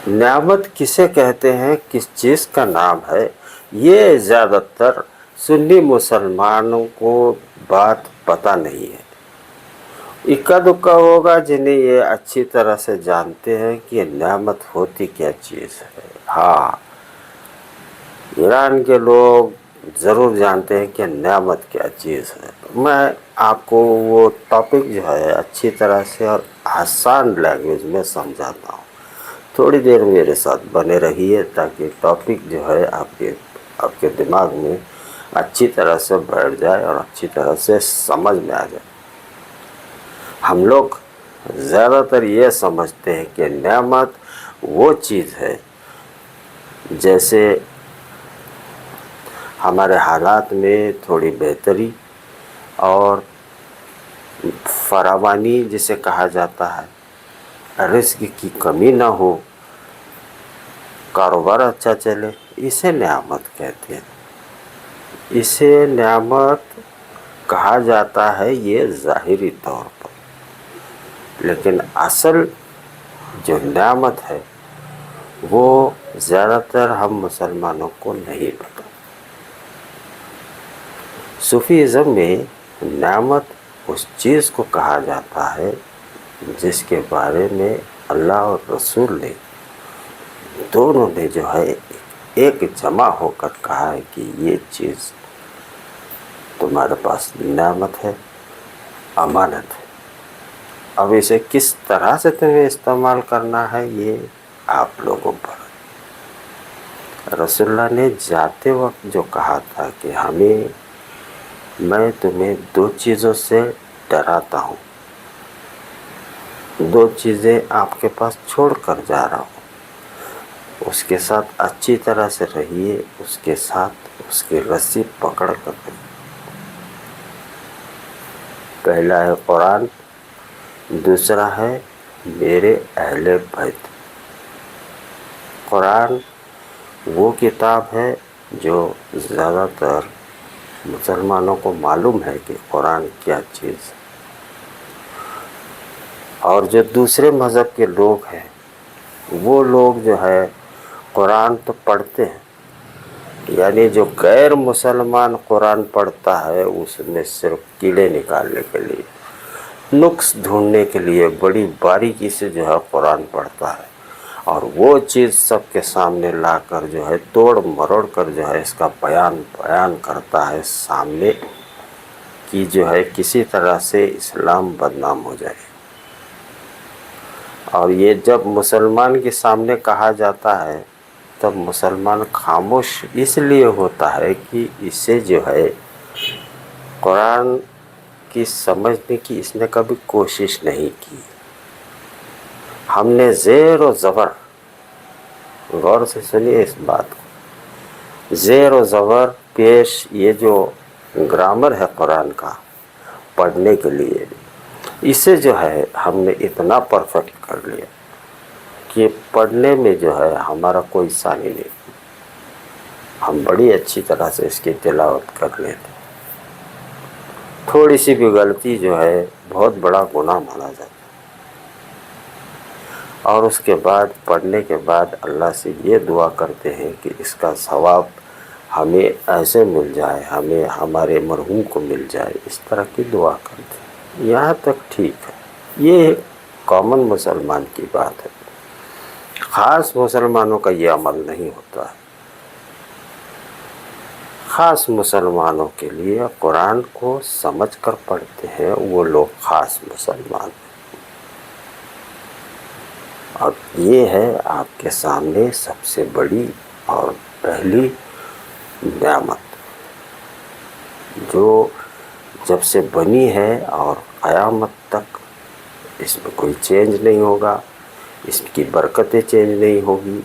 نعمت کسے کہتے ہیں، کس چیز کا نام ہے، یہ زیادہ تر سنی مسلمانوں کو بات پتہ نہیں ہے۔ اکا دکا ہوگا جنہیں یہ اچھی طرح سے جانتے ہیں کہ یہ نعمت ہوتی کیا چیز ہے۔ ہاں، ایران کے لوگ ضرور جانتے ہیں کہ نعمت کیا چیز ہے۔ میں آپ کو وہ ٹاپک جو ہے اچھی طرح سے اور آسان لینگویج میں سمجھاتا ہوں، تھوڑی دیر میرے ساتھ بنے رہیے تاکہ ٹاپک جو ہے آپ کے دماغ میں اچھی طرح سے بیٹھ جائے اور اچھی طرح سے سمجھ میں آ جائے۔ ہم لوگ زیادہ تر یہ سمجھتے ہیں کہ نعمت وہ چیز ہے جیسے ہمارے حالات میں تھوڑی بہتری اور فراوانی جسے کہا جاتا ہے، رزق کی کمی نہ ہو، کاروبار اچھا چلے، اسے نعمت کہتے ہیں۔ اسے نعمت کہا جاتا ہے یہ ظاہری طور پر، لیکن اصل جو نعمت ہے وہ زیادہ تر ہم مسلمانوں کو نہیں پتہ۔ صوفیزم میں نعمت اس چیز کو کہا جاتا ہے جس کے بارے میں اللہ اور رسول نے دونوں نے جو ہے ایک جمع ہو کر کہا ہے کہ یہ چیز تمہارے پاس نعمت ہے، امانت ہے۔ اب اسے کس طرح سے تمہیں استعمال کرنا ہے یہ آپ لوگوں پر۔ رسول اللہ نے جاتے وقت جو کہا تھا کہ میں تمہیں دو چیزوں سے ڈراتا ہوں، دو چیزیں آپ کے پاس چھوڑ کر جا رہا ہوں، اس کے ساتھ اچھی طرح سے رہیے، اس کے ساتھ اس کی رسی پکڑ کر رہیے۔ پہلا ہے قرآن، دوسرا ہے میرے اہل بیت۔ قرآن وہ کتاب ہے جو زیادہ تر مسلمانوں کو معلوم ہے کہ قرآن کیا چیز ہے، اور جو دوسرے مذہب کے لوگ ہیں وہ لوگ جو ہے قرآن تو پڑھتے ہیں، یعنی جو غیر مسلمان قرآن پڑھتا ہے اس میں صرف کیڑے نکالنے کے لیے، نقص ڈھونڈنے کے لیے بڑی باریکی سے جو ہے قرآن پڑھتا ہے، اور وہ چیز سب کے سامنے لا کر جو ہے توڑ مروڑ کر جو ہے اس کا بیان کرتا ہے سامنے، کہ جو ہے کسی طرح سے اسلام بدنام ہو جائے۔ اور یہ جب مسلمان کے سامنے کہا جاتا ہے تب مسلمان خاموش اس لیے ہوتا ہے کہ اسے جو ہے قرآن کی سمجھنے کی اس نے کبھی کوشش نہیں کی۔ ہم نے زیر و زبر، غور سے سنیے اس بات کو، زیر و زبر پیش یہ جو گرامر ہے قرآن کا پڑھنے کے لیے، اسے جو ہے ہم نے اتنا پرفیکٹ کر لیا کہ پڑھنے میں جو ہے ہمارا کوئی ثانی نہیں، ہم بڑی اچھی طرح سے اس کی تلاوت کر لیتے۔ تھوڑی سی بھی غلطی جو ہے بہت بڑا گناہ مانا جاتا ہے، اور اس کے بعد پڑھنے کے بعد اللہ سے یہ دعا کرتے ہیں کہ اس کا ثواب ہمیں ایسے مل جائے، ہمیں ہمارے مرحوم کو مل جائے، اس طرح کی دعا کرتے ہیں۔ یہاں تک ٹھیک ہے، یہ کامن مسلمان کی بات ہے، خاص مسلمانوں کا یہ عمل نہیں ہوتا ہے۔ خاص مسلمانوں کے لیے قرآن کو سمجھ کر پڑھتے ہیں وہ لوگ خاص مسلمان ہیں۔ اور یہ ہے آپ کے سامنے سب سے بڑی اور پہلی نعمت جو جب سے بنی ہے اور قیامت تک اس میں کوئی چینج نہیں ہوگا، اس کی برکتیں چینج نہیں ہوگی۔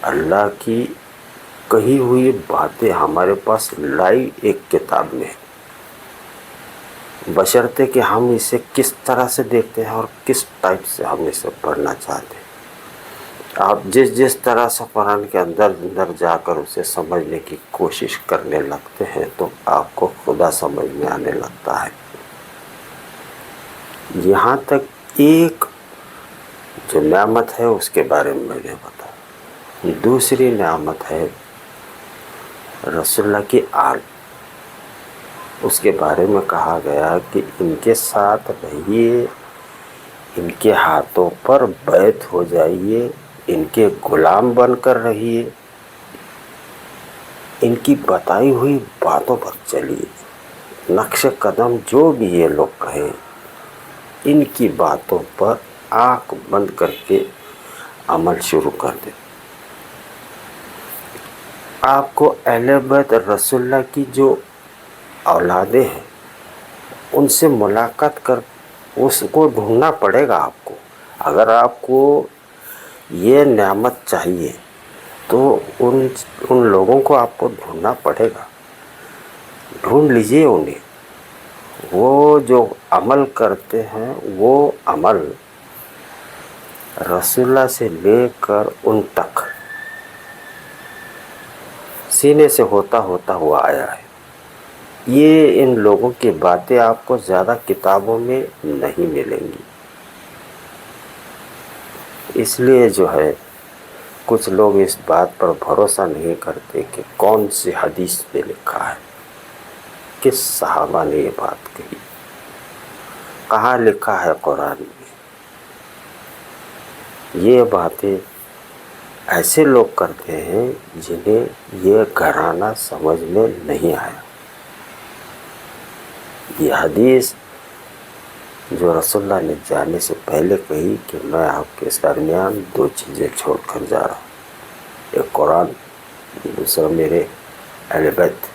اللہ کی کہی ہوئی باتیں ہمارے پاس لائی ایک کتاب میں، بشرطے کہ ہم اسے کس طرح سے دیکھتے ہیں اور کس ٹائپ سے ہم اسے پڑھنا چاہتے ہیں۔ آپ جس طرح سے قرآن کے اندر جا کر اسے سمجھنے کی کوشش کرنے لگتے ہیں تو آپ کو خدا سمجھ میں آنے لگتا ہے۔ یہاں تک ایک جو نعمت ہے اس کے بارے میں نے بتایا۔ دوسری نعمت ہے رسول اللہ کی آل. اس کے بارے میں کہا گیا کہ ان کے ساتھ رہیے، ان کے ہاتھوں پر بیعت ہو جائیے، ان کے غلام بن کر رہیے، ان کی بتائی ہوئی باتوں پر چلیے، نقش قدم جو بھی یہ لوگ کہیں ان کی باتوں پر آنکھ بند کر کے عمل شروع کر دیں. آپ کو اہل بیت رسول اللہ کی جو اولادیں ہیں ان سے ملاقات کر اس کو ڈھونڈنا پڑے گا آپ کو. اگر آپ کو یہ نعمت چاہیے تو ان لوگوں کو آپ کو ڈھونڈنا پڑے گا. ڈھونڈ لیجئے انہیں. وہ جو عمل کرتے ہیں وہ عمل رسول اللہ سے لے کر ان تک سینے سے ہوتا ہوا آیا ہے. یہ ان لوگوں کی باتیں آپ کو زیادہ کتابوں میں نہیں ملیں گی. اس لیے جو ہے کچھ لوگ اس بات پر بھروسہ نہیں کرتے کہ کون سی حدیث میں لکھا ہے، کس صحابہ نے یہ بات کہی، کہاں لکھا ہے قرآن میں. یہ باتیں ایسے لوگ کرتے ہیں جنہیں یہ گھرانہ سمجھ میں نہیں آیا. یہ حدیث جو رسول اللہ نے جانے سے پہلے کہی کہ میں آپ کے درمیان دو چیزیں چھوڑ کر جا رہا ہوں، ایک قرآن، دوسرا میرے اہل بیت،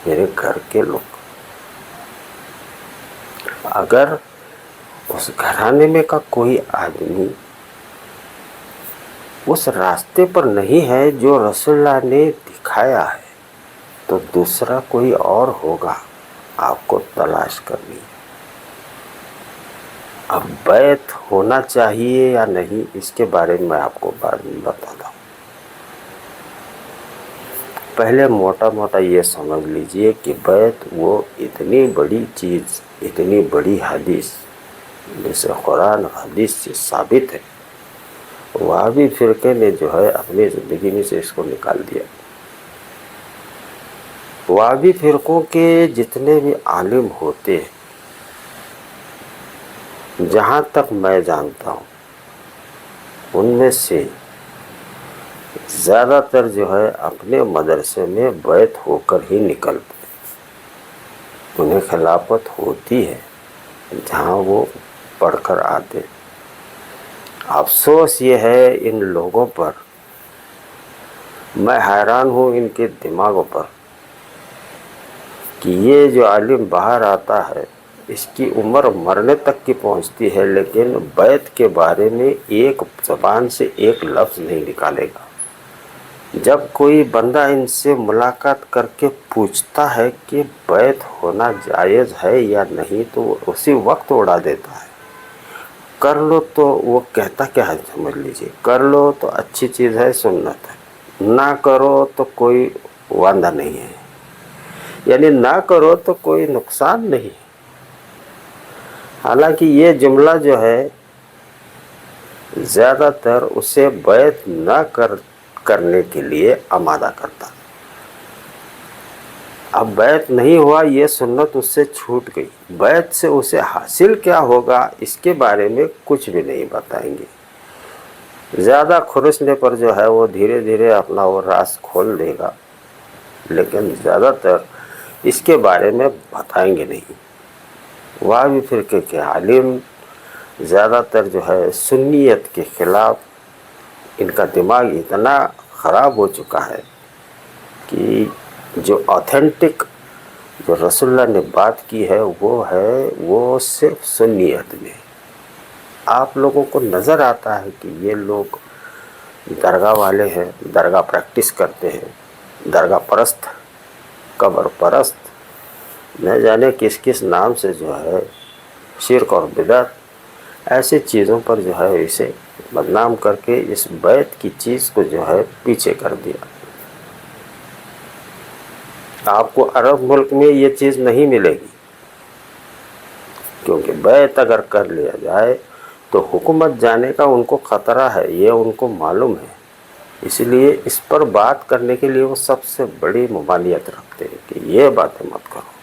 میرے گھر کے لوگ. اگر اس گھرانے میں کا کوئی آدمی اس راستے پر نہیں ہے جو رسول اللہ نے دکھایا ہے تو دوسرا کوئی اور ہوگا آپ کو تلاش کرنی. اب بیعت ہونا چاہیے یا نہیں اس کے بارے میں آپ کو بعد میں بتاتا ہوں. پہلے موٹا موٹا یہ سمجھ لیجئے کہ بیعت وہ اتنی بڑی چیز، اتنی بڑی حدیث جیسے قرآن حدیث سے ثابت ہے. وہابی فرقے نے جو ہے اپنی زندگی میں سے اس کو نکال دیا. وہابی فرقوں کے جتنے بھی عالم ہوتے ہیں جہاں تک میں جانتا ہوں ان میں سے زیادہ تر جو ہے اپنے مدرسے میں بیعت ہو کر ہی نکلتے. انہیں خلافت ہوتی ہے جہاں وہ پڑھ کر آتے. افسوس یہ ہے ان لوگوں پر، میں حیران ہوں ان کے دماغوں پر کہ یہ جو عالم باہر آتا ہے اس کی عمر مرنے تک کی پہنچتی ہے لیکن بیعت کے بارے میں ایک زبان سے ایک لفظ نہیں نکالے گا. جب کوئی بندہ ان سے ملاقات کر کے پوچھتا ہے کہ بیعت ہونا جائز ہے یا نہیں تو وہ اسی وقت اڑا دیتا ہے. کر لو تو وہ کہتا کیا ہے سمجھ لیجئے، کر لو تو اچھی چیز ہے، سنت ہے، نہ کرو تو کوئی وعدہ نہیں ہے، یعنی نہ کرو تو کوئی نقصان نہیں. حالانکہ یہ جملہ جو ہے زیادہ تر اسے بیعت نہ کرنے کے لیے آمادہ کرتا. اب بیعت نہیں ہوا، یہ سنت اس سے چھوٹ گئی. بیعت سے اسے حاصل کیا ہوگا اس کے بارے میں کچھ بھی نہیں بتائیں گے. زیادہ کھرچنے پر جو ہے وہ دھیرے دھیرے اپنا وہ راز کھول دے گا لیکن زیادہ تر اس کے بارے میں بتائیں گے نہیں. وہابی فرقے کے عالم زیادہ تر جو ہے سنیت کے خلاف، ان کا دماغ اتنا خراب ہو چکا ہے کہ جو آتھینٹک جو رسول اللہ نے بات کی ہے وہ صرف سنیت میں. آپ لوگوں کو نظر آتا ہے کہ یہ لوگ درگاہ والے ہیں، درگاہ پریکٹس کرتے ہیں، درگاہ پرست، قبر پرست، نہ جانے کس کس نام سے جو ہے شرک اور بدعت ایسے چیزوں پر جو ہے اسے بدنام کر کے اس بیعت کی چیز کو جو ہے پیچھے کر دیا. آپ کو عرب ملک میں یہ چیز نہیں ملے گی کیونکہ بیعت اگر کر لیا جائے تو حکومت جانے کا ان کو خطرہ ہے، یہ ان کو معلوم ہے. اس لیے اس پر بات کرنے کے لیے وہ سب سے بڑی ممانعت رکھتے ہیں کہ یہ باتیں مت کرو.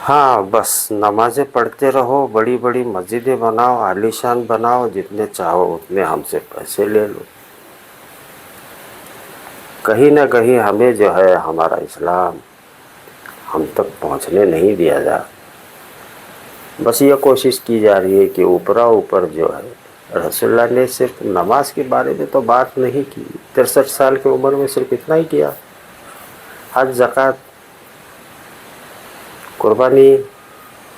ہاں بس نمازیں پڑھتے رہو، بڑی بڑی مسجدیں بناؤ، عالیشان بناؤ، جتنے چاہو اتنے ہم سے پیسے لے لو. کہیں نہ کہیں ہمیں جو ہے ہمارا اسلام ہم تک پہنچنے نہیں دیا جا. بس یہ کوشش کی جا رہی ہے کہ اوپرا اوپر جو ہے رسول اللہ نے صرف نماز کے بارے میں تو بات نہیں کی، 63 سال کی عمر میں صرف اتنا ہی کیا. حج، زکوٰۃ، قربانی،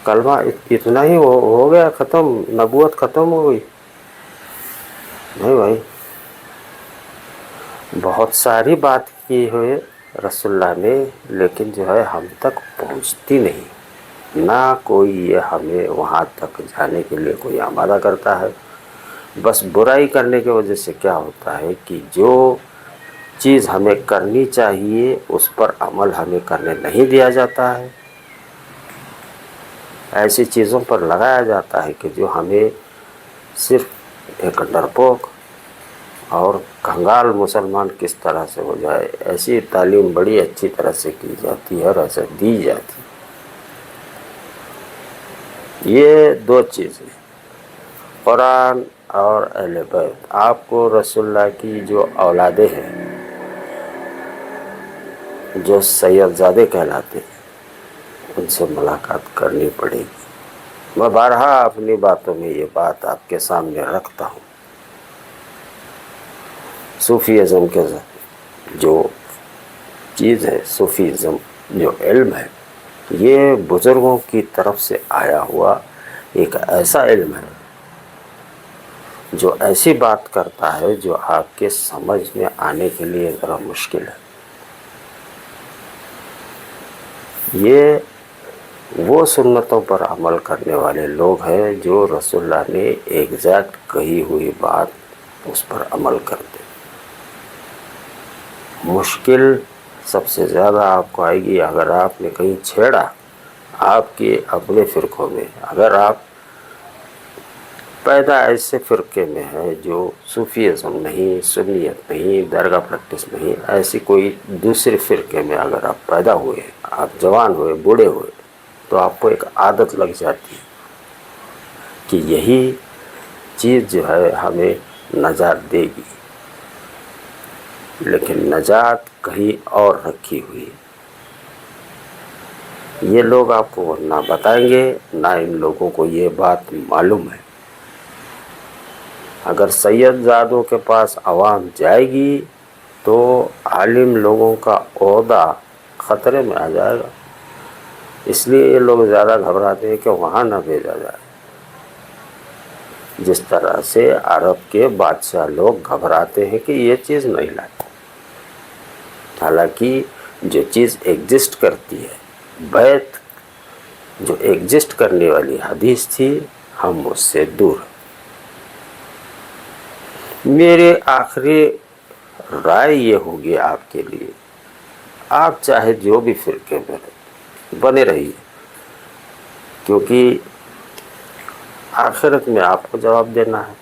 کلمہ، اتنا ہی ہو گیا، ختم، نبوت ختم ہو گئی؟ نہیں بھائی، بہت ساری بات کی ہوئے رسول اللہ نے، لیکن جو ہے ہم تک پہنچتی نہیں. نہ کوئی یہ ہمیں وہاں تک جانے کے لیے کوئی آمادہ کرتا ہے. بس برائی کرنے کی وجہ سے کیا ہوتا ہے کہ جو چیز ہمیں کرنی چاہیے اس پر عمل ہمیں کرنے نہیں دیا جاتا ہے. ایسی چیزوں پر لگایا جاتا ہے کہ جو ہمیں صرف ایک ڈرپوک اور کنگال مسلمان کس طرح سے ہو جائے، ایسی تعلیم بڑی اچھی طرح سے کی جاتی ہے اور ایسے دی جاتی ہے. یہ دو چیزیں، قرآن اور اہل بیت. آپ کو رسول اللہ کی جو اولادیں ہیں، جو سید زادے کہلاتے ہیں، ان سے ملاقات کرنی پڑے گی. میں بارہا اپنی باتوں میں یہ بات آپ کے سامنے رکھتا ہوں. صوفیزم کے جو چیز ہے، صوفیزم جو علم ہے، یہ بزرگوں کی طرف سے آیا ہوا ایک ایسا علم ہے جو ایسی بات کرتا ہے جو آپ کے سمجھ میں آنے کے لیے ذرا مشکل ہے. یہ وہ سنتوں پر عمل کرنے والے لوگ ہیں جو رسول اللہ نے ایگزیکٹ کہی ہوئی بات اس پر عمل کرتے. مشکل سب سے زیادہ آپ کو آئے گی اگر آپ نے کہیں چھیڑا آپ کے اپنے فرقوں میں. اگر آپ پیدا ایسے فرقے میں ہے جو صوفیزم نہیں، سنیت نہیں، درگاہ پریکٹس نہیں، ایسی کوئی دوسرے فرقے میں اگر آپ پیدا ہوئے، آپ جوان ہوئے، بوڑھے ہوئے، تو آپ کو ایک عادت لگ جاتی ہے کہ یہی چیز جو ہے ہمیں نجات دے گی. لیکن نجات کہیں اور رکھی ہوئی ہے. یہ لوگ آپ کو نہ بتائیں گے، نہ ان لوگوں کو یہ بات معلوم ہے. اگر سید زادوں کے پاس عوام جائے گی تو عالم لوگوں کا عہدہ خطرے میں آ جائے گا. اس لیے یہ لوگ زیادہ گھبراتے ہیں کہ وہاں نہ بھیجا جائے. جس طرح سے عرب کے بادشاہ لوگ گھبراتے ہیں کہ یہ چیز نہیں لاتے، حالانکہ جو چیز ایگزسٹ کرتی ہے، بیت جو ایگزسٹ کرنے والی حدیث تھی، ہم اس سے دور ہیں. میرے آخری رائے یہ ہوگی آپ کے لیے، آپ چاہے جو بھی فرقے میں بنے رہیے، کیونکہ آخرت میں آپ کو جواب دینا ہے.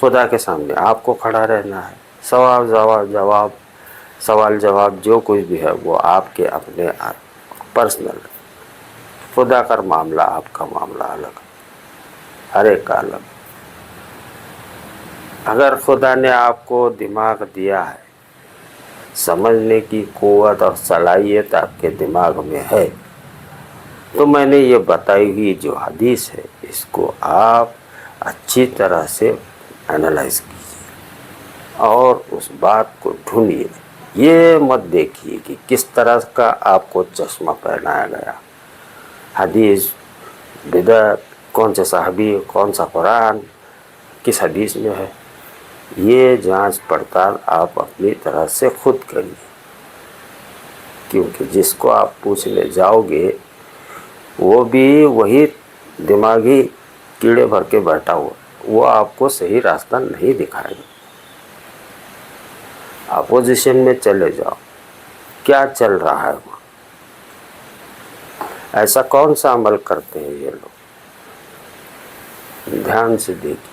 خدا کے سامنے آپ کو کھڑا رہنا ہے. سوال جواب جو کچھ بھی ہے وہ آپ کے اپنے پرسنل. خدا کا معاملہ آپ کا معاملہ الگ، ہر ایک کا الگ. اگر خدا نے آپ کو دماغ دیا ہے، سمجھنے کی قوت اور صلاحیت آپ کے دماغ میں ہے، تو میں نے یہ بتائی ہوئی جو حدیث ہے اس کو آپ اچھی طرح سے انالائز کیجیے اور اس بات کو ڈھونڈیے. یہ مت دیکھیے کہ کس طرح کا آپ کو چشمہ پہنایا گیا، حدیث، بدعت، کون سے صحابی، کون سا قرآن کس حدیث میں ہے. یہ جانچ پڑتال آپ اپنی طرح سے خود کریے، کیونکہ جس کو آپ پوچھنے جاؤ گے وہ بھی وہی دماغی کیڑے بھر کے بیٹھا ہوا، وہ آپ کو صحیح راستہ نہیں دکھائے گا. اپوزیشن میں چلے جاؤ، کیا چل رہا ہے وہاں، ایسا کون سا عمل کرتے ہیں یہ لوگ، دھیان سے دیکھیے.